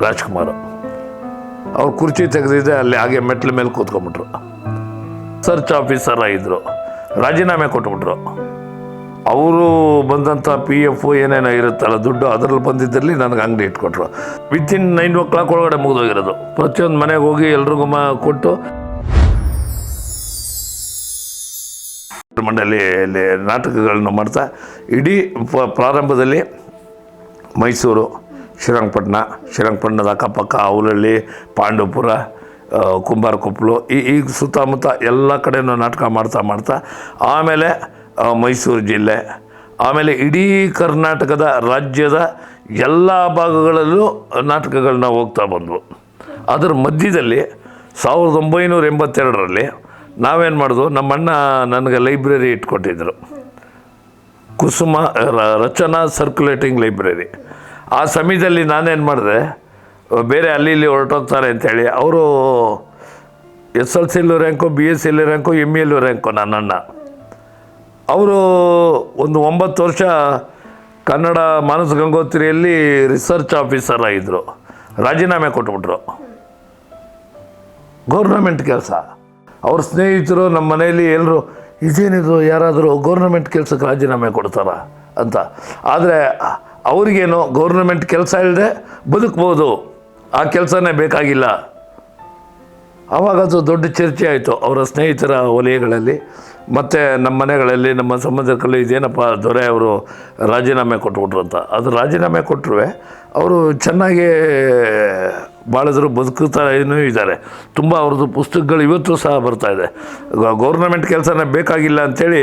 ರಾಜ್ಕುಮಾರ್. ಅವ್ರು ಕುರ್ಚಿ ತೆಗೆದಿದ್ದೆ ಅಲ್ಲಿ ಹಾಗೆ ಮೆಟ್ಲ ಮೇಲೆ ಕೂತ್ಕೊಂಡ್ಬಿಟ್ರು. ಸರ್ಚ್ ಆಫೀಸರ್ ಆಗಿದ್ದರು, ರಾಜೀನಾಮೆ ಕೊಟ್ಬಿಟ್ರು. ಅವರು ಬಂದಂಥ PF ಏನೇನೋ ಇರುತ್ತಲ್ಲ ದುಡ್ಡು, ಅದರಲ್ಲಿ ಬಂದಿದ್ದಲ್ಲಿ ನನಗೆ ಅಂಗಡಿ ಇಟ್ಕೊಟ್ರು. ವಿತಿನ್ 9 o'clock ಒಳಗಡೆ ಮುಗಿದೋಗಿರೋದು. ಪ್ರತಿಯೊಂದು ಮನೆಗೆ ಹೋಗಿ ಎಲ್ರಿಗೂ ಕೊಟ್ಟು ಮಂಡಳಿಯಲ್ಲಿ ನಾಟಕಗಳನ್ನು ಮಾಡ್ತಾ ಇಡೀ ಪ್ರಾರಂಭದಲ್ಲಿ ಮೈಸೂರು, ಶ್ರೀರಂಗಪಟ್ಟಣದ ಅಕ್ಕಪಕ್ಕ ಅವಲಹಳ್ಳಿ, ಪಾಂಡವಪುರ, ಕುಂಬಾರಕೊಪ್ಪಲು, ಈಗ ಸುತ್ತಮುತ್ತ ಎಲ್ಲ ಕಡೆಯೂ ನಾಟಕ ಮಾಡ್ತಾ ಆಮೇಲೆ ಮೈಸೂರು ಜಿಲ್ಲೆ, ಆಮೇಲೆ ಇಡೀ ಕರ್ನಾಟಕದ ರಾಜ್ಯದ ಎಲ್ಲ ಭಾಗಗಳಲ್ಲೂ ನಾಟಕಗಳನ್ನ ಹೋಗ್ತಾ ಬಂದವು. ಅದರ ಮಧ್ಯದಲ್ಲಿ 1982ರಲ್ಲಿ ನಾವೇನು ಮಾಡಿದ್ವು, ನಮ್ಮಣ್ಣ ನನಗೆ ಲೈಬ್ರರಿ ಇಟ್ಕೊಟ್ಟಿದ್ರು, ಕುಸುಮ ರಚನಾ ಸರ್ಕ್ಯುಲೇಟಿಂಗ್ ಲೈಬ್ರರಿ. ಆ ಸಮಯದಲ್ಲಿ ನಾನೇನು ಮಾಡಿದೆ, ಬೇರೆ ಅಲ್ಲಿ ಇಲ್ಲಿ ಹೊರಟೋಗ್ತಾರೆ ಅಂಥೇಳಿ ಅವರು SLCಲ್ಲೂ ರ್ಯಾಂಕು, BScಲ್ಲೂ ರ್ಯಾಂಕು, MAಲ್ಲೂ ರ್ಯಾಂಕು ನನ್ನಣ್ಣ. ಅವರು ಒಂದು 9 ವರ್ಷ ಕನ್ನಡ ಮಾನಸ ಗಂಗೋತ್ರಿಯಲ್ಲಿ ರಿಸರ್ಚ್ ಆಫೀಸರ್ ಆಗಿದ್ದರು. ರಾಜೀನಾಮೆ ಕೊಟ್ಬಿಟ್ರು. ಗೌರ್ನಮೆಂಟ್ ಕೆಲಸ. ಅವ್ರ ಸ್ನೇಹಿತರು ನಮ್ಮ ಮನೆಯಲ್ಲಿ ಎಲ್ಲರೂ ಇದೇನಿದು, ಯಾರಾದರೂ ಗೌರ್ನಮೆಂಟ್ ಕೆಲಸಕ್ಕೆ ರಾಜೀನಾಮೆ ಕೊಡ್ತಾರ ಅಂತ. ಆದರೆ ಅವ್ರಿಗೇನು ಗೌರ್ನಮೆಂಟ್ ಕೆಲಸ ಇಲ್ಲದೆ ಬದುಕ್ಬೋದು, ಆ ಕೆಲಸನೇ ಬೇಕಾಗಿಲ್ಲ. ಆವಾಗ ಅದು ದೊಡ್ಡ ಚರ್ಚೆ ಆಯಿತು ಅವರ ಸ್ನೇಹಿತರ ವಲಯಗಳಲ್ಲಿ ಮತ್ತು ನಮ್ಮ ಮನೆಗಳಲ್ಲಿ, ನಮ್ಮ ಸಂಬಂಧಿಕರಲ್ಲಿ. ಇದೇನಪ್ಪ ದೊರೆ ಅವರು ರಾಜೀನಾಮೆ ಕೊಟ್ಬಿಟ್ರು ಅಂತ. ಅದು ರಾಜೀನಾಮೆ ಕೊಟ್ಟರು ಅವರು ಚೆನ್ನಾಗೇ ಬಾಳಿದ್ರು, ಬದುಕುತ್ತಾ ಏನೂ ಇದ್ದಾರೆ. ತುಂಬ ಅವ್ರದ್ದು ಪುಸ್ತಕಗಳು ಇವತ್ತು ಸಹ ಬರ್ತಾಯಿದೆ. ಗೌರ್ನಮೆಂಟ್ ಕೆಲಸನೇ ಬೇಕಾಗಿಲ್ಲ ಅಂಥೇಳಿ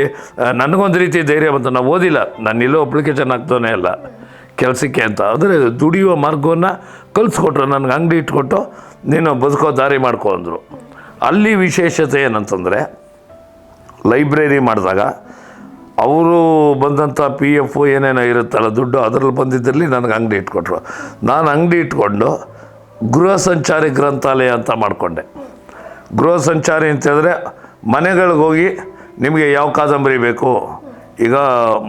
ನನಗೊಂದು ರೀತಿ ಧೈರ್ಯ ಬಂತು. ನಾವು ಓದಿಲ್ಲ, ನಾನು ಎಲ್ಲೋ ಅಪ್ಲಿಕೇಶನ್ ಹಾಕ್ತಾನೆ ಅಲ್ಲ ಕೆಲಸಕ್ಕೆ ಅಂತ. ಆದರೆ ದುಡಿಯುವ ಮಾರ್ಗವನ್ನು ಕಲಿಸ್ಕೊಟ್ರು, ನನಗೆ ಅಂಗಡಿ ಇಟ್ಕೊಟ್ಟು ನೀನು ಬದುಕೋ ದಾರಿ ಮಾಡ್ಕೊ ಅಂದರು. ಅಲ್ಲಿ ವಿಶೇಷತೆ ಏನಂತಂದರೆ, ಲೈಬ್ರರಿ ಮಾಡಿದಾಗ ಅವರು ಬಂದಂಥ PF ಏನೇನೋ ಇರುತ್ತಲ್ಲ ದುಡ್ಡು, ಅದರಲ್ಲಿ ಬಂದಿದ್ದಲ್ಲಿ ನನಗೆ ಅಂಗಡಿ ಇಟ್ಕೊಟ್ರು. ನಾನು ಅಂಗಡಿ ಇಟ್ಕೊಂಡು ಗೃಹ ಸಂಚಾರಿ ಗ್ರಂಥಾಲಯ ಅಂತ ಮಾಡಿಕೊಂಡೆ. ಗೃಹ ಸಂಚಾರಿ ಅಂತಂದರೆ ಮನೆಗಳಿಗೋಗಿ ನಿಮಗೆ ಯಾವ ಕಾದಂಬರಿ ಬೇಕು, ಈಗ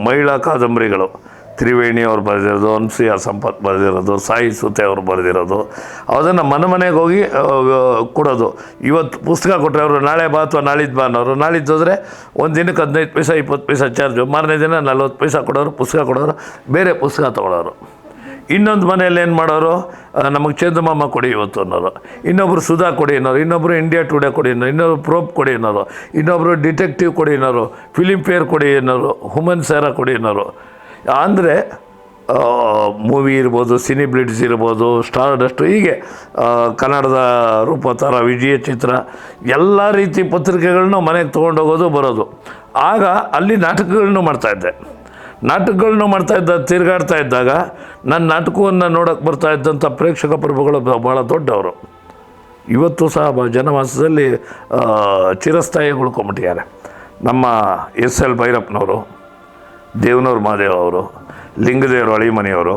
ಮಹಿಳಾ ಕಾದಂಬರಿಗಳು ತ್ರಿವೇಣಿ ಅವ್ರು ಬರೆದಿರೋದು, ಅನ್ಸೂಯ ಸಂಪತ್ ಬರೆದಿರೋದು, ಸಾಯಿ ಸುತೆ ಅವರು ಬರೆದಿರೋದು, ಅದನ್ನು ಮನೆಗೆ ಹೋಗಿ ಕೊಡೋದು. ಇವತ್ತು ಪುಸ್ತಕ ಕೊಟ್ಟರೆ ಅವರು ನಾಳೆ ಬಾ ಅಥವಾ ನಾಳಿದ್ದು ಬಾ ಅನ್ನೋರು, ನಾಳಿದ್ದು ಹೋದರೆ ಒಂದು ದಿನಕ್ಕೆ 15 ಪೈಸೆ 20 ಪೈಸೆ ಚಾರ್ಜು, ಮಾರನೇ ದಿನ 40 ಪೈಸೆ ಕೊಡೋರು, ಪುಸ್ತಕ ಕೊಡೋರು, ಬೇರೆ ಪುಸ್ತಕ ತೊಗೊಳೋರು. ಇನ್ನೊಂದು ಮನೆಯಲ್ಲಿ ಏನು ಮಾಡೋರು, ನಮಗೆ ಚಂದಮಾಮ ಕೊಡಿ ಇವತ್ತು ಅನ್ನೋರು, ಇನ್ನೊಬ್ಬರು ಸುಧಾ ಕೊಡಿ ಅನ್ನೋರು, ಇನ್ನೊಬ್ಬರು ಇಂಡಿಯಾ ಟುಡೇ ಕೊಡಿ ಅನ್ನೋರು, ಇನ್ನೊಬ್ರು ಪ್ರೋಪ್ ಕೊಡಿ ಅನ್ನೋರು, ಇನ್ನೊಬ್ಬರು ಡಿಟೆಕ್ಟಿವ್ ಕೊಡಿ ಅನ್ನೋರು, ಫಿಲಿಮ್ ಫೇರ್ ಕೊಡಿ ಅನ್ನೋರು, ಹುಮನ್ ಸೇರಾ ಕೊಡಿ ಅನ್ನೋರು. ಅಂದರೆ ಮೂವಿ ಇರ್ಬೋದು, ಸಿನಿ ಬ್ಲಿಟ್ಸ್ ಇರ್ಬೋದು, ಸ್ಟಾರ್ ಡಸ್ಟು, ಹೀಗೆ ಕನ್ನಡದ ರೂಪತಾರ, ವಿಜಯ ಚಿತ್ರ, ಎಲ್ಲ ರೀತಿ ಪತ್ರಿಕೆಗಳನ್ನೂ ಮನೆಗೆ ತೊಗೊಂಡೋಗೋದು ಬರೋದು. ಆಗ ಅಲ್ಲಿ ನಾಟಕಗಳನ್ನೂ ಮಾಡ್ತಾಯಿದ್ದೆ. ತಿರುಗಾಡ್ತಾ ಇದ್ದಾಗ ನನ್ನ ನಾಟಕವನ್ನು ನೋಡೋಕ್ಕೆ ಬರ್ತಾಯಿದ್ದಂಥ ಪ್ರೇಕ್ಷಕ ಪ್ರಭುಗಳು ಭಾಳ ದೊಡ್ಡವರು. ಇವತ್ತು ಸಹ ಜನಮಾಸದಲ್ಲಿ ಚಿರಸ್ಥಾಯಿ ಉಳ್ಕೊಂಬಿಟ್ಟಿದ್ದಾರೆ. ನಮ್ಮ SL ಭೈರಪ್ಪನವರು, ದೇವನೂರು ಮಹಾದೇವ ಅವರು, ಲಿಂಗದೇವರು ಅಳಿಮನೆಯವರು,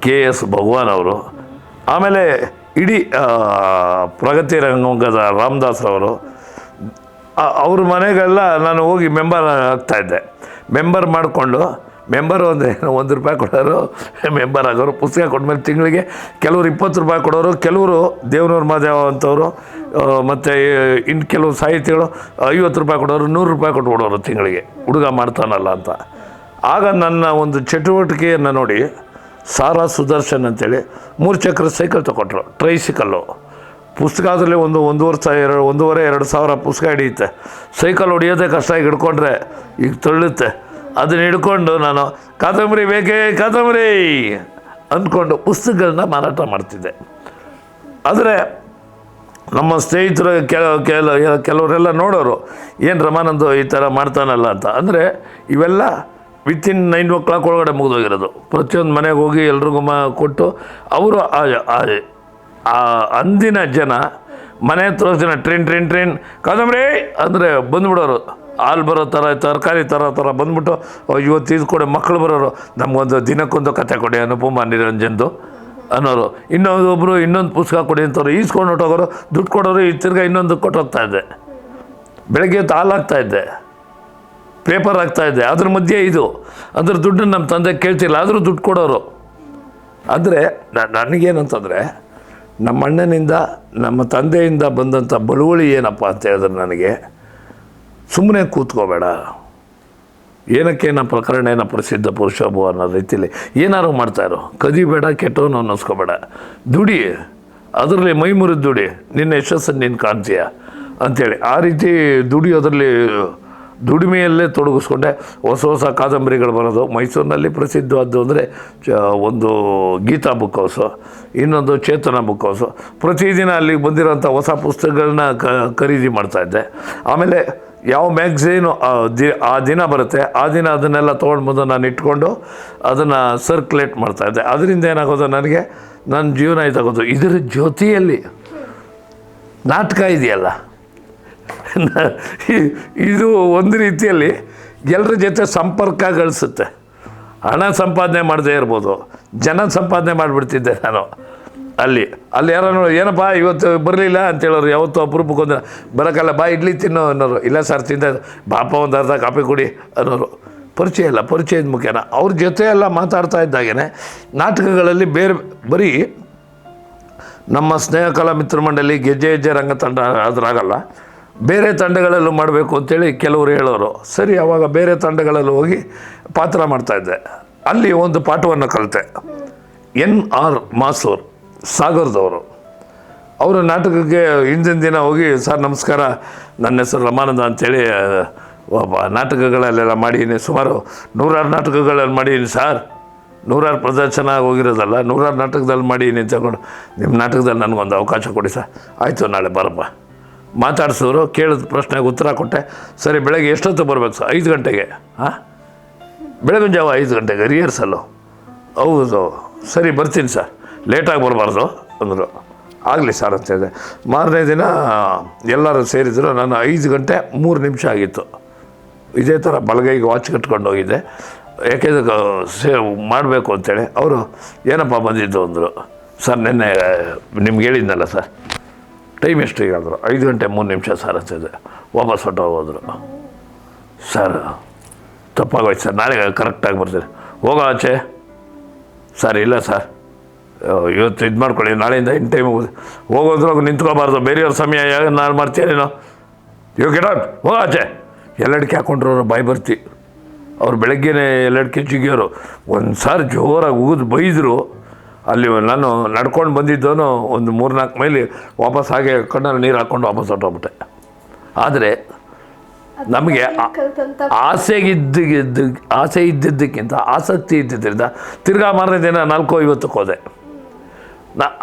KS ಭಗವಾನ್ ಅವರು, ಆಮೇಲೆ ಇಡೀ ಪ್ರಗತಿ ರಂಗದ ರಾಮದಾಸ್ರವರು, ಅವ್ರ ಮನೆಗೆಲ್ಲ ನಾನು ಹೋಗಿ ಮೆಂಬರ್ ಆಗ್ತಾಯಿದ್ದೆ. ಮೆಂಬರ್ ಮಾಡಿಕೊಂಡು ಮೆಂಬರು ಒಂದು ರೂಪಾಯಿ ಕೊಡೋರು, ಮೆಂಬರ್ ಆಗೋರು. ಪುಸ್ತಕ ಕೊಟ್ಮೇಲೆ ತಿಂಗಳಿಗೆ ಕೆಲವರು 20 ರೂಪಾಯಿ ಕೊಡೋರು, ಕೆಲವರು ದೇವನೂರು ಮಹಾದೇವ ಅಂತವರು, ಮತ್ತು ಇನ್ನು ಕೆಲವು ಸಾಹಿತಿಗಳು 50 ರೂಪಾಯಿ ಕೊಡೋರು, 100 ರೂಪಾಯಿ ಕೊಟ್ಬಿಡೋರು ತಿಂಗಳಿಗೆ, ಹುಡುಗ ಮಾಡ್ತಾನಲ್ಲ ಅಂತ. ಆಗ ನನ್ನ ಒಂದು ಚಟುವಟಿಕೆಯನ್ನು ನೋಡಿ ಸಾರಾ ಸುದರ್ಶನ್ ಅಂತೇಳಿ 3 ಚಕ್ರ ಸೈಕಲ್ ತೊಗೊಟ್ರು, ಟ್ರೈಸಿಕಲ್ಲು. ಪುಸ್ತಕ ಅದರಲ್ಲಿ 1,500-2,500 ಸಾವಿರ ಪುಸ್ತಕ ಹಿಡಿಯುತ್ತೆ. ಸೈಕಲ್ ಹೊಡಿಯೋದೇ ಕಷ್ಟ. ಈಗ ಹಿಡ್ಕೊಂಡ್ರೆ ಈಗ ತಳ್ಳುತ್ತೆ. ಅದನ್ನ ಹಿಡ್ಕೊಂಡು ನಾನು ಕಾದಂಬರಿ ಬೇಕೇ ಕಾದಂಬರಿ ಅಂದ್ಕೊಂಡು ಪುಸ್ತಕಗಳನ್ನ ಮಾರಾಟ ಮಾಡ್ತಿದ್ದೆ. ಆದರೆ ನಮ್ಮ ಸ್ನೇಹಿತರು ಕೆಲವರೆಲ್ಲ ನೋಡೋರು, ಏನು ರಮಾನಂದು ಈ ಥರ ಮಾಡ್ತಾನಲ್ಲ ಅಂತ. ಅಂದರೆ ಇವೆಲ್ಲ ವಿತಿನ್ 9 o'clock ಒಳಗಡೆ ಮುಗಿದೋಗಿರೋದು. ಪ್ರತಿಯೊಂದು ಮನೆಗೆ ಹೋಗಿ ಎಲ್ರಿಗೂ ಕೊಟ್ಟು ಅವರು ಅಂದಿನ ಜನ ಮನೆ ತೋರಿಸ್ದಿನ ಟ್ರೈನ್ ಕಾದಂಬರಿ ಅಂದರೆ ಬಂದುಬಿಡೋರು. ಹಾಲು ಬರೋ ಥರ, ತರಕಾರಿ ಥರ ಬಂದುಬಿಟ್ಟು ಇವತ್ತು ಇದು ಕೊಡಿ. ಮಕ್ಕಳು ಬರೋರು, ನಮಗೊಂದು ದಿನಕ್ಕೊಂದು ಕತೆ ಕೊಡಿ ಅನುಪಮ ನಿರಂಜನ್ದು ಅನ್ನೋರು. ಇನ್ನೊಂದು ಪುಸ್ತಕ ಕೊಡಿ ಅಂತವ್ರು ಈಸ್ಕೊಂಡು ಹೊಟ್ಟೋಗೋರು. ದುಡ್ಡು ಕೊಡೋರು, ಈ ತಿರ್ಗಿ ಇನ್ನೊಂದು ಕೊಟ್ಟೋಗ್ತಾಯಿದ್ದೆ. ಬೆಳಗ್ಗೆ ಹೊತ್ತು ಹಾಲು ಹಾಕ್ತಾಯಿದ್ದೆ, ಪೇಪರ್ ಹಾಕ್ತಾಯಿದ್ದೆ. ಅದ್ರ ಮಧ್ಯೆ ಇದು ಅದ್ರ ದುಡ್ಡನ್ನು ನಮ್ಮ ತಂದೆ ಕೇಳ್ತಿಲ್ಲ, ಆದರೂ ದುಡ್ಡು ಕೊಡೋರು. ಅಂದರೆ ನನಗೇನಂತಂದರೆ ನಮ್ಮ ಅಣ್ಣನಿಂದ ನಮ್ಮ ತಂದೆಯಿಂದ ಬಂದಂಥ ಬಳುವಳಿ ಏನಪ್ಪ ಅಂತ ಹೇಳಿದ್ರೆ ನನಗೆ ಸುಮ್ಮನೆ ಕೂತ್ಕೋಬೇಡ, ಏನಕ್ಕೆ ನಮ್ಮ ಪ್ರಕರಣ ಏನೋ ಪ್ರಸಿದ್ಧ ಪುರುಷಭು ಅನ್ನೋ ರೀತಿಯಲ್ಲಿ ಏನಾರು ಮಾಡ್ತಾಯಿರೋ, ಕದಿಬೇಡ, ಕೆಟ್ಟವನು ಅನ್ನಿಸ್ಕೋಬೇಡ, ದುಡಿ, ಅದರಲ್ಲಿ ಮೈ ಮುರಿದು ದುಡಿ, ನಿನ್ನ ಯಶಸ್ಸನ್ನು ನೀನು ಕಾಣ್ತೀಯ ಅಂಥೇಳಿ ಆ ರೀತಿ ದುಡಿಯೋದ್ರಲ್ಲಿ ದುಡಿಮೆಯಲ್ಲೇ ತೊಡಗಿಸ್ಕೊಂಡೆ. ಹೊಸ ಹೊಸ ಕಾದಂಬರಿಗಳು ಬರೋದು. ಮೈಸೂರಿನಲ್ಲಿ ಪ್ರಸಿದ್ಧವಾದ್ದು ಅಂದರೆ ಒಂದು ಗೀತಾ ಬುಕ್ ಹೌಸು, ಇನ್ನೊಂದು ಚೇತನ ಬುಕ್ ಹೌಸು. ಪ್ರತಿದಿನ ಅಲ್ಲಿಗೆ ಬಂದಿರೋಂಥ ಹೊಸ ಪುಸ್ತಕಗಳನ್ನ ಖರೀದಿ ಮಾಡ್ತಾಯಿದ್ದೆ. ಆಮೇಲೆ ಯಾವ ಮ್ಯಾಗ್ಝೀನು ಆ ದಿನ ಬರುತ್ತೆ, ಆ ದಿನ ಅದನ್ನೆಲ್ಲ ತೊಗೊಂಡು ಬಂದು ನಾನು ಇಟ್ಕೊಂಡು ಅದನ್ನು ಸರ್ಕ್ಯುಲೇಟ್ ಮಾಡ್ತಾಯಿದ್ದೆ. ಅದರಿಂದ ಏನಾಗೋದು, ನನಗೆ ನನ್ನ ಜೀವನ ಇದಾಗೋದು. ಇದರ ಜೊತೆಯಲ್ಲಿ ನಾಟಕ ಇದೆಯಲ್ಲ, ಇದು ಒಂದು ರೀತಿಯಲ್ಲಿ ಎಲ್ಲರ ಜೊತೆ ಸಂಪರ್ಕ ಗಳಿಸುತ್ತೆ. ಹಣ ಸಂಪಾದನೆ ಮಾಡದೇ ಇರ್ಬೋದು, ಜನ ಸಂಪಾದನೆ ಮಾಡಿಬಿಡ್ತಿದ್ದೆ ನಾನು. ಅಲ್ಲಿ ಯಾರೋ ಏನಪ್ಪ ಇವತ್ತು ಬರಲಿಲ್ಲ ಅಂತೇಳೋರು, ಯಾವತ್ತೂ ಅಪರೂಪಕ್ಕೊಂದು ಬರೋಕ್ಕಲ್ಲ, ಬಾ ಇಡ್ಲಿ ತಿನ್ನೋ ಅನ್ನೋರು, ಇಲ್ಲ ಸರ್ ತಿಂದ ಬಾಪ ಒಂದು ಅರ್ಧ ಕಾಫಿ ಕುಡಿ ಅನ್ನೋರು. ಪರಿಚಯ ಇಲ್ಲ, ಪರಿಚಯದ ಮುಖ್ಯನ. ಅವ್ರ ಜೊತೆ ಎಲ್ಲ ಮಾತಾಡ್ತಾ ಇದ್ದಾಗೇ ನಾಟಕಗಳಲ್ಲಿ ಬರೀ ನಮ್ಮ ಸ್ನೇಹ ಕಲಾ ಮಿತ್ರ ಮಂಡಳಿ, ಗೆಜ್ಜೆ ರಂಗತಂಡ ಅದ್ರಾಗಲ್ಲ, ಬೇರೆ ತಂಡಗಳಲ್ಲೂ ಮಾಡಬೇಕು ಅಂತೇಳಿ ಕೆಲವರು ಹೇಳೋರು. ಸರಿ, ಆವಾಗ ಬೇರೆ ತಂಡಗಳಲ್ಲಿ ಹೋಗಿ ಪಾತ್ರ ಮಾಡ್ತಾಯಿದ್ದೆ. ಅಲ್ಲಿ ಒಂದು ಪಾಠವನ್ನು ಕಲಿತೆ. NR ಮಾಸೂರ್ ಸಾಗರದವರು. ಅವರು ನಾಟಕಕ್ಕೆ ಹಿಂದಿನ ದಿನ ಹೋಗಿ, ಸರ್ ನಮಸ್ಕಾರ, ನನ್ನ ಹೆಸರು ರಮಾನಂದ ಅಂಥೇಳಿ, ನಾಟಕಗಳಲ್ಲೆಲ್ಲ ಮಾಡೀನಿ, ಸುಮಾರು 100 ನಾಟಕಗಳಲ್ಲಿ ಮಾಡೀನಿ ಸರ್, 100 ಪ್ರದರ್ಶನ ಹೋಗಿರೋದಲ್ಲ, 100 ನಾಟಕದಲ್ಲಿ ಮಾಡೀನಿ ಅಂತ ತಗೊಂಡು, ನಿಮ್ಮ ನಾಟಕದಲ್ಲಿ ನನಗೊಂದು ಅವಕಾಶ ಕೊಡಿ ಸರ್. ಆಯಿತು, ನಾಳೆ ಬರಪ್ಪ. ಮಾತಾಡ್ಸೋರು, ಕೇಳಿದ ಪ್ರಶ್ನೆಗೆ ಉತ್ತರ ಕೊಟ್ಟೆ. ಸರಿ, ಬೆಳಗ್ಗೆ ಎಷ್ಟೊತ್ತು ಬರಬೇಕು ಸರ್? 5 ಗಂಟೆಗೆ. ಬೆಳಗಿನ ಜಾವ 5 ಗಂಟೆಗೆ ರಿಹರ್ಸಲ್ಲು. ಹೌದು, ಸರಿ ಬರ್ತೀನಿ ಸರ್, ಲೇಟಾಗಿ ಬರಬಾರ್ದು ಅಂದರು. ಆಗಲಿ ಸರ್ ಅಂತ ಹೇಳಿದೆ. ಮಾರನೇ ದಿನ ಎಲ್ಲರೂ ಸೇರಿದ್ರು. ನಾನು 5 ಗಂಟೆ 3 ನಿಮಿಷ ಆಗಿತ್ತು. ಇದೇ ಥರ ಬಲಗೈಗೆ ವಾಚ್ ಕಟ್ಕೊಂಡು ಹೋಗಿದ್ದೆ, ಯಾಕೆಂದ್ರೆ ಮಾಡಬೇಕು ಅಂತೇಳಿ. ಅವರು ಏನಪ್ಪ ಬಂದಿದ್ದು ಅಂದರು. ಸರ್ ನಿನ್ನೆ ನಿಮ್ಗೆ ಹೇಳಿದ್ನಲ್ಲ ಸರ್, ಟೈಮ್ ಎಷ್ಟು ಈಗ ಅಂದರು. 5 ಗಂಟೆ 3 ನಿಮಿಷ ಸರ್ ಅಂತಿದೆ. ವಾಪಸ್ ಹೊಟ್ಟೋಗೋದ್ರು. ಸರ್ ತಪ್ಪಾಗೋಯ್ತು ಸರ್, ನಾಳೆ ಕರೆಕ್ಟಾಗಿ ಬರ್ತೀನಿ. ಹೋಗೋ ಆಚೆ. ಸರ್ ಇಲ್ಲ ಸರ್, ಇವತ್ತು ಇದು ಮಾಡ್ಕೊಳ್ಳಿ, ನಾಳೆಯಿಂದ ಇನ್ ಟೈಮ್ ಹೋಗೋದ್ರಾಗ ನಿಂತ್ಕೋಬಾರ್ದು, ಬೇರೆಯವ್ರ ಸಮಯ ನಾನು ಮಾಡ್ತೀನೇನೋ. ಇವಾಗ ಗೆಟ್ ಹೋಗೋ ಆಚೆ. ಎಲ್ಲಡಿಕೆ ಹಾಕೊಂಡ್ರು ಅವರು ಬಾಯಿ ಬರ್ತಿ. ಅವ್ರು ಬೆಳಗ್ಗೆನೇ ಎಲ್ಲಡಿಕೆ ಜಿಗಿಯೋರು. ಒಂದು ಸಾರಿ ಜೋರಾಗಿ ಉಗಿದು ಬೈದರು. ಅಲ್ಲಿ ನಾನು ನಡ್ಕೊಂಡು ಬಂದಿದ್ದವನು ಒಂದು 3-4 ಮೈಲಿ ವಾಪಸ್ ಹಾಗೆ ಕಣ್ಣಲ್ಲಿ ನೀರು ಹಾಕ್ಕೊಂಡು ವಾಪಸ್ ಹೊಟ್ಟೋಗ್ಬಿಟ್ಟೆ. ಆದರೆ ನಮಗೆ ಆಸೆ ಇದ್ದಿದ್ದಕ್ಕಿಂತ ಆಸಕ್ತಿ ಇದ್ದಿದ್ದರಿಂದ ತಿರ್ಗಾ ಮಾರನೇ ದಿನ 4:50 ಹೋದೆ.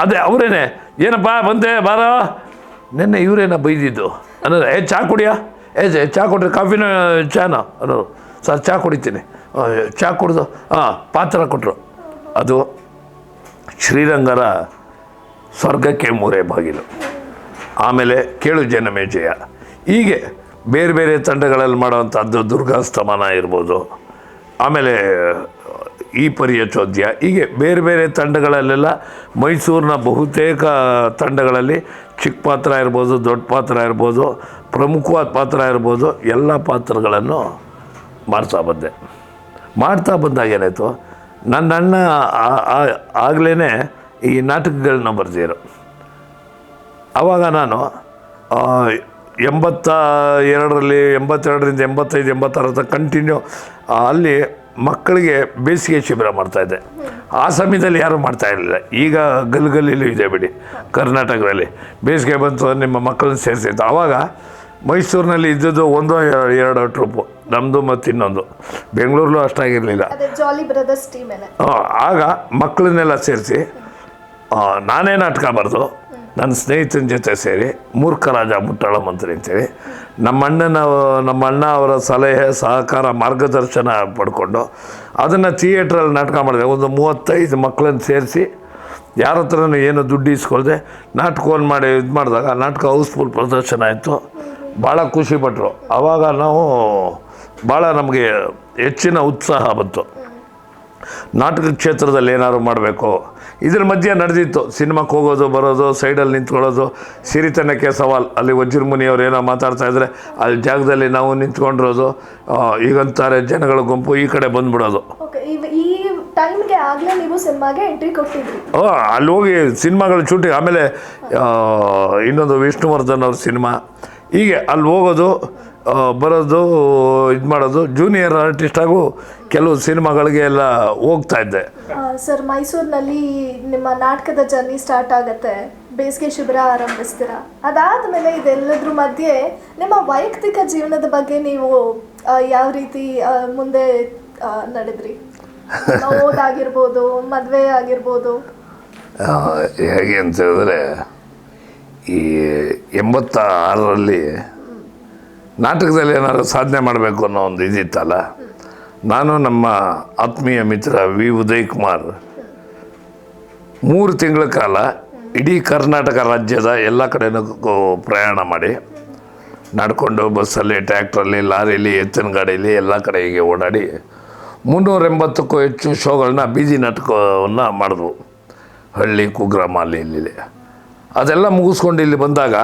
ಅದೇ ಅವರೇನೆ, ಏನಪ್ಪ ಬಂದೆ ಬಾರ, ನಿನ್ನೆ ಇವರೇನ ಬೈದಿದ್ದು ಅನ್ನೋದು. ಚಹಾ ಕುಡಿಯಾ? ಚಹಾ ಕೊಡ್ರಿ, ಕಾಫಿನ ಚಾನ ಅನ್ನೋರು. ಸರ್ ಚಹಾ ಕುಡಿತೀನಿ. ಚಹಾ ಕುಡಿದು ಪಾತ್ರ ಕೊಟ್ಟರು. ಅದು ಶ್ರೀರಂಗರ ಸ್ವರ್ಗಕ್ಕೆ 3 ಬಾಗಿಲು, ಆಮೇಲೆ ಕೇಳು ಜನಮೇ ಜಯ. ಹೀಗೆ ಬೇರೆ ಬೇರೆ ತಂಡಗಳಲ್ಲಿ ಮಾಡೋವಂಥದ್ದು ದುರ್ಗಾಸ್ತಮಾನ ಇರ್ಬೋದು, ಆಮೇಲೆ ಈ ಪರಿಯ ಚೋದ್ಯ, ಹೀಗೆ ಬೇರೆ ಬೇರೆ ತಂಡಗಳಲ್ಲೆಲ್ಲ ಮೈಸೂರಿನ ಬಹುತೇಕ ತಂಡಗಳಲ್ಲಿ ಚಿಕ್ಕ ಪಾತ್ರ ಇರ್ಬೋದು, ದೊಡ್ಡ ಪಾತ್ರ ಇರ್ಬೋದು, ಪ್ರಮುಖವಾದ ಪಾತ್ರ ಇರ್ಬೋದು, ಎಲ್ಲ ಪಾತ್ರಗಳನ್ನು ಮಾಡ್ತಾ ಬಂದಾಗ ಏನಾಯಿತು, ನನ್ನ ಅಣ್ಣ ಆಗಲೇ ಈ ನಾಟಕಗಳನ್ನ ಬರೆದಿರು. ಆವಾಗ ನಾನು 82ರಲ್ಲಿ 82ರಿಂದ 85, 86 ಕಂಟಿನ್ಯೂ ಅಲ್ಲಿ ಮಕ್ಕಳಿಗೆ ಬೇಸಿಗೆ ಶಿಬಿರ ಮಾಡ್ತಾಯಿದ್ದೆ. ಆ ಸಮಯದಲ್ಲಿ ಯಾರೂ ಮಾಡ್ತಾಯಿರಲಿಲ್ಲ. ಈಗ ಗಲ್ಲಿಲೂ ಇದೆ ಬಿಡಿ, ಕರ್ನಾಟಕದಲ್ಲಿ ಬೇಸಿಗೆ ಬಂತು ನಿಮ್ಮ ಮಕ್ಕಳನ್ನ ಸೇರಿಸಿತ್ತು. ಆವಾಗ ಮೈಸೂರಿನಲ್ಲಿ ಇದ್ದದ್ದು 1-2 ಟ್ರೂಪು, ನಮ್ಮದು ಮತ್ತು ಇನ್ನೊಂದು. ಬೆಂಗಳೂರಲ್ಲೂ ಅಷ್ಟಾಗಿರಲಿಲ್ಲ. ಆಗ ಮಕ್ಕಳನ್ನೆಲ್ಲ ಸೇರಿಸಿ ನಾನೇ ನಾಟಕ ಬರೆದು ನನ್ನ ಸ್ನೇಹಿತನ ಜೊತೆ ಸೇರಿ ಮೂರ್ಖರಾಜ ಮುಟ್ಟಾಳ ಮಂತ್ರಿ ಅಂತೇಳಿ ನಮ್ಮ ಅಣ್ಣ ಅವರ ಸಲಹೆ ಸಹಕಾರ ಮಾರ್ಗದರ್ಶನ ಪಡ್ಕೊಂಡು ಅದನ್ನು ಥಿಯೇಟ್ರಲ್ಲಿ ನಾಟಕ ಮಾಡಿದೆ. ಒಂದು 35 ಮಕ್ಕಳನ್ನು ಸೇರಿಸಿ ಯಾರ ಹತ್ರನೂ ಏನು ದುಡ್ಡು ಇಸ್ಕೊಳ್ದೆ ನಾಟಕವನ್ನು ಮಾಡಿ ಇದು ಮಾಡಿದಾಗ ನಾಟಕ ಹೌಸ್ಫುಲ್ ಪ್ರದರ್ಶನ ಆಯಿತು. ಭಾಳ ಖುಷಿಪಟ್ಟರು. ಆವಾಗ ನಾವು ಭಾಳ ನಮಗೆ ಹೆಚ್ಚಿನ ಉತ್ಸಾಹ ಬಂತು. ನಾಟಕ ಕ್ಷೇತ್ರದಲ್ಲಿ ಏನಾದ್ರು ಮಾಡಬೇಕು. ಇದ್ರ ಮಧ್ಯೆ ನಡೆದಿತ್ತು ಸಿನಿಮಾಕ್ಕೆ ಹೋಗೋದು ಬರೋದು, ಸೈಡಲ್ಲಿ ನಿಂತ್ಕೊಳ್ಳೋದು, ಸಿರಿತನಕ್ಕೆ ಸವಾಲ್, ಅಲ್ಲಿ ವಜ್ರಮುನಿಯವ್ರು ಏನೋ ಮಾತಾಡ್ತಾಯಿದ್ರೆ ಅಲ್ಲಿ ಜಾಗದಲ್ಲಿ ನಾವು ನಿಂತ್ಕೊಂಡಿರೋದು, ಈಗಂತಾರೆ ಜನಗಳ ಗುಂಪು ಈ ಕಡೆ ಬಂದುಬಿಡೋದು. ಈ ಟೈಮ್ಗೆ ಆಗಲೇ ನೀವು ಸಿನಿಮಾಗೆ ಎಂಟ್ರಿ ಕೊಟ್ಟಿದ್ರಿ. ಅಲ್ಲಿ ಹೋಗಿ ಸಿನಿಮಾಗಳ ಶೂಟಿಂಗ್, ಆಮೇಲೆ ಇನ್ನೊಂದು ವಿಷ್ಣುವರ್ಧನ್ ಅವ್ರ ಸಿನಿಮಾ, ಹೀಗೆ ಅಲ್ಲಿ ಹೋಗೋದು ಬರೋದು ಇದು ಮಾಡೋದು. ಜೂನಿಯರ್ ಆರ್ಟಿಸ್ಟಾಗೂ ಕೆಲವು ಸಿನಿಮಾಗಳಿಗೆ ಎಲ್ಲ ಹೋಗ್ತಾ ಇದ್ದೆ. ಸರ್, ಮೈಸೂರಿನಲ್ಲಿ ನಿಮ್ಮ ನಾಟಕದ ಜರ್ನಿ ಸ್ಟಾರ್ಟ್ ಆಗುತ್ತೆ, ಬೇಸಿಗೆ ಶಿಬಿರ ಆರಂಭಿಸ್ತೀರಾ. ಅದಾದಮೇಲೆ ಇದೆಲ್ಲದ್ರ ಮಧ್ಯೆ ನಿಮ್ಮ ವೈಯಕ್ತಿಕ ಜೀವನದ ಬಗ್ಗೆ ನೀವು ಯಾವ ರೀತಿ ಮುಂದೆ ನಡೆದ್ರಿ? ಓದಾಗಿರ್ಬೋದು, ಮದುವೆ ಆಗಿರ್ಬೋದು. ಹೇಗೆ ಅಂತ ಹೇಳಿದ್ರೆ, ಈ 86ರಲ್ಲಿ ನಾಟಕದಲ್ಲಿ ಏನಾದ್ರು ಸಾಧನೆ ಮಾಡಬೇಕು ಅನ್ನೋ ಒಂದು ಇದಿತ್ತಲ್ಲ. ನಾನು ನಮ್ಮ ಆತ್ಮೀಯ ಮಿತ್ರ ವಿ ಉದಯ್ ಕುಮಾರ್ 3 ತಿಂಗಳ ಕಾಲ ಇಡೀ ಕರ್ನಾಟಕ ರಾಜ್ಯದ ಎಲ್ಲ ಕಡೆನೂ ಪ್ರಯಾಣ ಮಾಡಿ, ನಡ್ಕೊಂಡು, ಬಸ್ಸಲ್ಲಿ, ಟ್ರ್ಯಾಕ್ಟ್ರಲ್ಲಿ, ಲಾರಿಲಿ, ಎತ್ತಿನ ಗಾಡೀಲಿ ಎಲ್ಲ ಕಡೆಗೆ ಓಡಾಡಿ 380ಕ್ಕೂ ಹೆಚ್ಚು ಶೋಗಳನ್ನ, ಬೀದಿ ನಾಟಕವನ್ನು ಮಾಡಿದ್ವು. ಹಳ್ಳಿ, ಕುಗ್ರಾಮ, ಅಲ್ಲಿ ಇಲ್ಲಿ. ಅದೆಲ್ಲ ಮುಗಿಸ್ಕೊಂಡು ಇಲ್ಲಿ ಬಂದಾಗ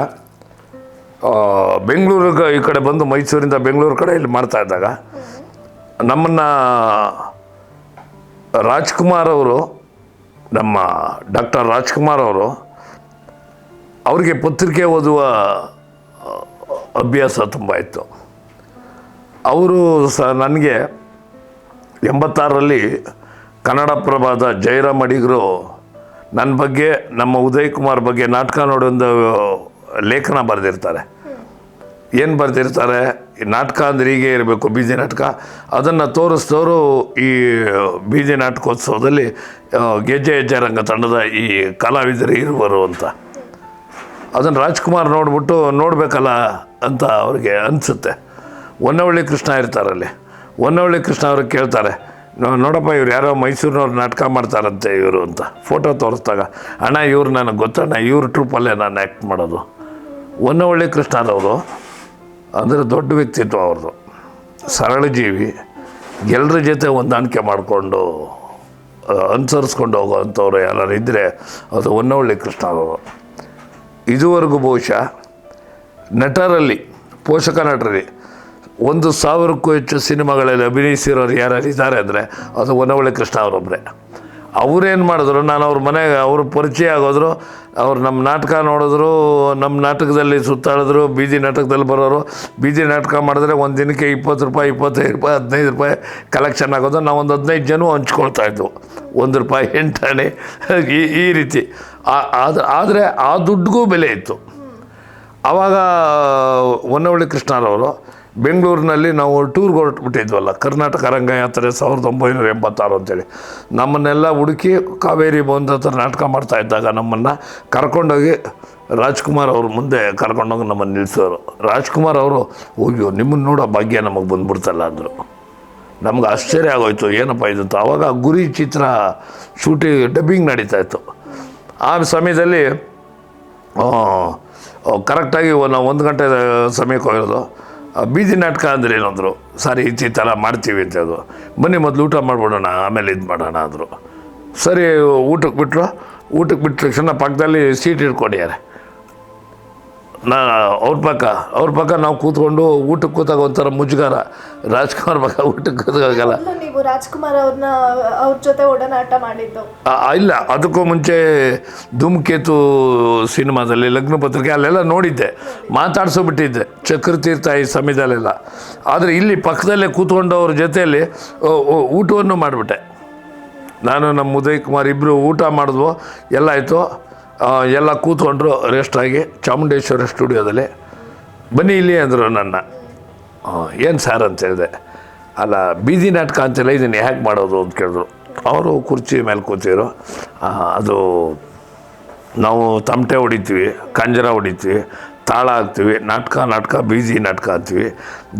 ಬೆಂಗಳೂರಿಗೆ ಈ ಕಡೆ ಬಂದು, ಮೈಸೂರಿಂದ ಬೆಂಗಳೂರು ಕಡೆ ಇಲ್ಲಿ ಮಾಡ್ತಾ ಇದ್ದಾಗ ನಮ್ಮನ್ನು ರಾಜ್ಕುಮಾರ್ ಅವರು, ನಮ್ಮ ಡಾಕ್ಟರ್ ರಾಜ್ಕುಮಾರ್ ಅವರು, ಅವರಿಗೆ ಪತ್ರಿಕೆ ಓದುವ ಅಭ್ಯಾಸ ತುಂಬ ಇತ್ತು. ಅವರು ನನಗೆ 86ರಲ್ಲಿ ಕನ್ನಡಪ್ರಭದ ಜಯರಾಮ್ ಅಡಿಗರು ನನ್ನ ಬಗ್ಗೆ, ನಮ್ಮ ಉದಯ್ ಕುಮಾರ್ ಬಗ್ಗೆ ನಾಟಕ ನೋಡೊಂದು ಲೇಖನ ಬರೆದಿರ್ತಾರೆ. ಏನು ಬರೆದಿರ್ತಾರೆ, ಈ ನಾಟಕ ಅಂದರೆ ಹೀಗೆ ಇರಬೇಕು, ಬೀದಿ ನಾಟಕ. ಅದನ್ನು ತೋರಿಸಿದವರು ಈ ಬೀದಿ ನಾಟಕೋತ್ಸವದಲ್ಲಿ ಗೆಜ್ಜೆ ಹೆಜ್ಜೆ ರಂಗ ತಂಡದ ಈ ಕಲಾವಿದರು ಇರುವರು ಅಂತ. ಅದನ್ನು ರಾಜ್ಕುಮಾರ್ ನೋಡ್ಬಿಟ್ಟು ನೋಡಬೇಕಲ್ಲ ಅಂತ ಅವ್ರಿಗೆ ಅನಿಸುತ್ತೆ. ಹೊನ್ನವಳ್ಳಿ ಕೃಷ್ಣ ಇರ್ತಾರಲ್ಲಿ, ಹೊನ್ನವಳ್ಳಿ ಕೃಷ್ಣ ಅವ್ರಿಗೆ ಕೇಳ್ತಾರೆ, ನೋಡಪ್ಪ ಇವ್ರು ಯಾರೋ ಮೈಸೂರಿನವ್ರು ನಾಟಕ ಮಾಡ್ತಾರಂತೆ ಇವರು ಅಂತ. ಫೋಟೋ ತೋರಿಸ್ದಾಗ, ಅಣ್ಣ ಇವ್ರು ನನಗೆ ಗೊತ್ತಣ್ಣ, ಇವ್ರ ಟ್ರೂಪಲ್ಲೇ ನಾನು ಆ್ಯಕ್ಟ್ ಮಾಡೋದು. ಹೊನ್ನವಳ್ಳಿ ಕೃಷ್ಣರವರು ಅಂದರೆ ದೊಡ್ಡ ವ್ಯಕ್ತಿತ್ವ ಅವ್ರದ್ದು, ಸರಳ ಜೀವಿ, ಎಲ್ಲರ ಜೊತೆ ಹೊಂದಾಣಿಕೆ ಮಾಡಿಕೊಂಡು ಅನುಸರಿಸ್ಕೊಂಡು ಹೋಗೋವಂಥವ್ರು ಯಾರು ಇದ್ದರೆ ಅದು ಹೊನ್ನವಳ್ಳಿ ಕೃಷ್ಣರವರು. ಇದುವರೆಗೂ ಬಹುಶಃ ನಟರಲ್ಲಿ, ಪೋಷಕ ನಟರಲ್ಲಿ 1000ಕ್ಕೂ ಹೆಚ್ಚು ಸಿನಿಮಾಗಳಲ್ಲಿ ಅಭಿನಯಿಸಿರೋರು ಯಾರು ಇದ್ದಾರೆ ಅಂದರೆ ಅದು ಹೊನ್ನವಳ್ಳಿ ಕೃಷ್ಣ ಅವರೊಬ್ಬರೇ. ಅವರೇನು ಮಾಡಿದ್ರು, ನಾನು ಅವ್ರ ಮನೆಗೆ ಅವ್ರ ಪರಿಚಯ ಆಗೋದ್ರು, ಅವ್ರು ನಮ್ಮ ನಾಟಕ ನೋಡಿದ್ರು, ನಮ್ಮ ನಾಟಕದಲ್ಲಿ ಸುತ್ತಾಡಿದ್ರು, ಬೀದಿ ನಾಟಕದಲ್ಲಿ ಬರೋರು. ಬೀದಿ ನಾಟಕ ಮಾಡಿದ್ರೆ ಒಂದು ದಿನಕ್ಕೆ 20 ರೂಪಾಯಿ, 25 ರೂಪಾಯಿ, 15 ರೂಪಾಯಿ ಕಲೆಕ್ಷನ್ ಆಗೋದು. ನಾವು ಒಂದು 15 ಜನ ಹಂಚ್ಕೊಳ್ತಾಯಿದ್ವು, 1 ರೂಪಾಯಿ, 8 ಆಣೆ, ಈ ರೀತಿ. ಆದರೆ ಆ ದುಡ್ಡಿಗೂ ಬೆಲೆ ಇತ್ತು. ಆವಾಗ ಹೊನ್ನವಳ್ಳಿ ಕೃಷ್ಣರವರು ಬೆಂಗಳೂರಿನಲ್ಲಿ ನಾವು ಟೂರ್ಗೆ ಹೊರಟ್ಬಿಟ್ಟಿದ್ವಲ್ಲ, ಕರ್ನಾಟಕ ರಂಗಯಾತ್ರೆ 1986 ಅಂತೇಳಿ. ನಮ್ಮನ್ನೆಲ್ಲ ಹುಡುಕಿ ಕಾವೇರಿ ಭವನದ ಹತ್ರ ನಾಟಕ ಮಾಡ್ತಾ ಇದ್ದಾಗ ನಮ್ಮನ್ನು ಕರ್ಕೊಂಡೋಗಿ ರಾಜ್ಕುಮಾರ್ ಅವ್ರ ಮುಂದೆ ಕರ್ಕೊಂಡೋಗಿ ನಮ್ಮನ್ನು ನಿಲ್ಲಿಸೋರು. ರಾಜ್ಕುಮಾರ್ ಅವರು, ಅಯ್ಯೋ ನಿಮ್ಮನ್ನು ನೋಡೋ ಭಾಗ್ಯ ನಮಗೆ ಬಂದ್ಬಿಡ್ತಲ್ಲ ಅಂದರು. ನಮ್ಗೆ ಆಶ್ಚರ್ಯ ಆಗೋಯ್ತು, ಏನಪ್ಪ ಇದು ಅಂತ. ಆವಾಗ ಗುರಿ ಚಿತ್ರ ಶೂಟಿಂಗ್, ಡಬ್ಬಿಂಗ್ ನಡೀತಾಯಿತ್ತು. ಆ ಸಮಯದಲ್ಲಿ ಕರೆಕ್ಟಾಗಿ ನಾವು 1 ಗಂಟೆ ಸಮಯಕ್ಕೆ ಹೋಗಿರೋದು. ಬೀದಿ ನಾಟಕ ಅಂದರೆ ಏನಂದರು, ಸರಿ ಈ ಥರ ಮಾಡ್ತೀವಿ ಅಂತ ಅದು. ಬನ್ನಿ ಮೊದಲು ಊಟ ಮಾಡಿಬಿಡೋಣ, ಆಮೇಲೆ ಇದು ಮಾಡೋಣ ಅಂದರು. ಸರಿ, ಊಟಕ್ಕೆ ಬಿಟ್ಟರು. ಊಟಕ್ಕೆ ಬಿಟ್ಟ ತಕ್ಷಣ ಪಕ್ಕದಲ್ಲಿ ಸೀಟ್ ಇಟ್ಕೊಂಡಿದ್ದಾರೆ. ಅವ್ರ ಪಕ್ಕ ನಾವು ಕೂತ್ಕೊಂಡು ಊಟಕ್ಕೆ ಕೂತಾಗ ಒಂಥರ ಮುಜುಗಾರ. ರಾಜ್ಕುಮಾರ್ ಪಕ್ಕ ಊಟಕ್ಕೆ ಕೂತಾಗಲ್ಲ. ನೀವು ರಾಜ್ಕುಮಾರ್ ಅವ್ರ ಜೊತೆ ಒಡನಾಟ ಮಾಡಿದ್ದು ಇಲ್ಲ, ಅದಕ್ಕೂ ಮುಂಚೆ ಧೂಮಕೇತು ಸಿನಿಮಾದಲ್ಲಿ, ಲಗ್ನ ಪತ್ರಿಕೆ ಅಲ್ಲೆಲ್ಲ ನೋಡಿದ್ದೆ, ಮಾತಾಡ್ಸೋಬಿಟ್ಟಿದ್ದೆ ಚಕ್ರತೀರ್ಥ ಈ ಸಮಯದಲ್ಲೆಲ್ಲ. ಆದರೆ ಇಲ್ಲಿ ಪಕ್ಕದಲ್ಲೇ ಕೂತ್ಕೊಂಡು ಅವ್ರ ಜೊತೆಯಲ್ಲಿ ಊಟವನ್ನು ಮಾಡಿಬಿಟ್ಟೆ. ನಾನು ನಮ್ಮ ಉದಯ್ ಕುಮಾರ್ ಇಬ್ಬರು ಊಟ ಮಾಡಿದ್ವು, ಎಲ್ಲ ಆಯಿತು. ಎಲ್ಲ ಕೂತ್ಕೊಂಡ್ರು ರೆಸ್ಟಾಗಿ ಚಾಮುಂಡೇಶ್ವರಿ ಸ್ಟುಡಿಯೋದಲ್ಲಿ. ಬನ್ನಿ ಇಲ್ಲಿ ಅಂದರು ನನ್ನ. ಏನು ಸಾರ್ ಅಂತ ಹೇಳಿದೆ. ಅಲ್ಲ, ಬೀದಿ ನಾಟಕ ಅಂತೆಲ್ಲ ಇದನ್ನು ಹೇಗೆ ಮಾಡೋದು ಅಂತ ಕೇಳಿದ್ರು. ಅವರು ಕುರ್ಚಿ ಮೇಲೆ ಕೂತಿದ್ರು. ಅದು ನಾವು ತಮಟೆ ಹೊಡಿತೀವಿ, ಕಂಜರ ಹೊಡಿತೀವಿ, ತಾಳ ಹಾಕ್ತೀವಿ, ನಾಟಕ ಬೀದಿ ನಾಟಕ ಅಂತೀವಿ.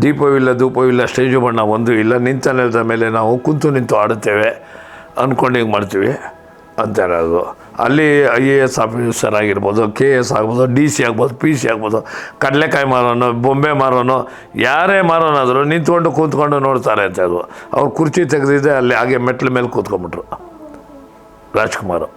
ಧೂಪವಿಲ್ಲ, ಸ್ಟೇಜು ಬಣ್ಣ ಒಂದು ಇಲ್ಲ, ನಿಂತ ನೆಲದ ಮೇಲೆ ನಾವು ನಿಂತು ಆಡುತ್ತೇವೆ ಅಂದ್ಕೊಂಡು ಹಿಂಗೆ ಮಾಡ್ತೀವಿ ಅಂತ ಹೇಳೋದು. ಅಲ್ಲಿ IAS ಆಫೀಸರ್ ಆಗಿರ್ಬೋದು, KS ಆಗ್ಬೋದು, DC ಆಗ್ಬೋದು, PC ಆಗ್ಬೋದು, ಕಡಲೆಕಾಯಿ ಮಾರೋನು, ಬೊಂಬೆ ಮಾರೋನು, ಯಾರೇ ಮಾರೋನಾದರೂ ನಿಂತ್ಕೊಂಡು ಕೂತ್ಕೊಂಡು ನೋಡ್ತಾರೆ ಅಂತ ಅದು. ಅವ್ರು ಕುರ್ಚಿ ತೆಗೆದಿದ್ದೆ ಅಲ್ಲಿ ಹಾಗೆ ಮೆಟ್ಲ ಮೇಲೆ ಕೂತ್ಕೊಂಡ್ಬಿಟ್ರು ರಾಜ್ಕುಮಾರ್.